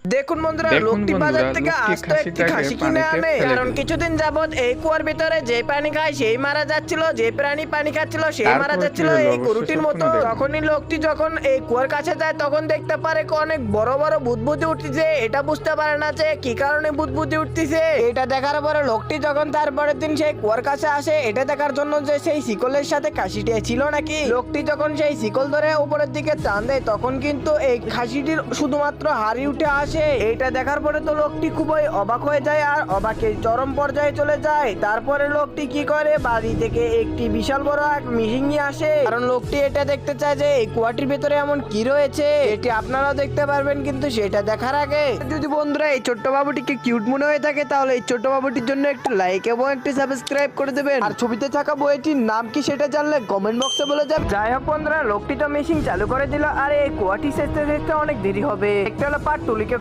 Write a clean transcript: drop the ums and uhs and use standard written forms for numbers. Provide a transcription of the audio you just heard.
দেখুন বন্ধুরা, লোকটি বাজার থেকে আস্ত একটি খাসি কিনে আনে, কারণ কিছুদিন যাবত এই কুয়ার ভিতরে যে পানি খায় সেই মারা যাচ্ছিল, যে প্রাণী পানি খাচ্ছিল সেই মারা যাচ্ছিল এই গরুটির মতো। তখনই লোকটি যখন এই কুয়ার কাছে যায় তখন দেখতে পারে অনেক বড় বড় বুদবুদি উঠতেছে। এটা বুঝতে পারে না যে কি কারণে বুদবুদি উঠতেছে। এটা দেখার পরে লোকটি যখন তারপরের দিন সেই কুয়ার কাছে আসে এটা দেখার জন্য যে সেই শিকলের সাথে খাসিটি ছিল নাকি। লোকটি যখন সেই শিকল ধরে উপরের দিকে টান দেয় তখন কিন্তু এই খাসিটির শুধুমাত্র হাড়ি উঠে আসে। এটা দেখার পরে তো লোকটি খুবই অবাক হয়ে যায় আর অবাকের চরম পর্যায়ে চলে যায়। তারপরে লোকটি কি করে, বাড়ি থেকে একটি বিশাল বড় এক মিশিং নিয়ে আসে, কারণ লোকটি এটা দেখতে চায় যে এই কুয়াটির ভেতরে এমন কি রয়েছে। এটি আপনারাও দেখতে পারবেন, কিন্তু সেটা দেখার আগে যদি বন্ধুরা এই ছোট্ট বাবুটিকে কিউট মনে হয়ে থাকে তাহলে এই ছোট্ট বাবুটির জন্য একটু লাইক এবং একটি সাবস্ক্রাইব করে দেবেন। আর ছবিতে থাকা বইটির নাম কি সেটা জানলে কমেন্ট বক্সে বলে যাবে। যাই হোক বন্ধুরা, লোকটি তো মেশিন চালু করে দিল আর এই কুয়াটি শেষতে শেষতে অনেক দেরি হবে। একটা হলো পার্ট 2 লিখে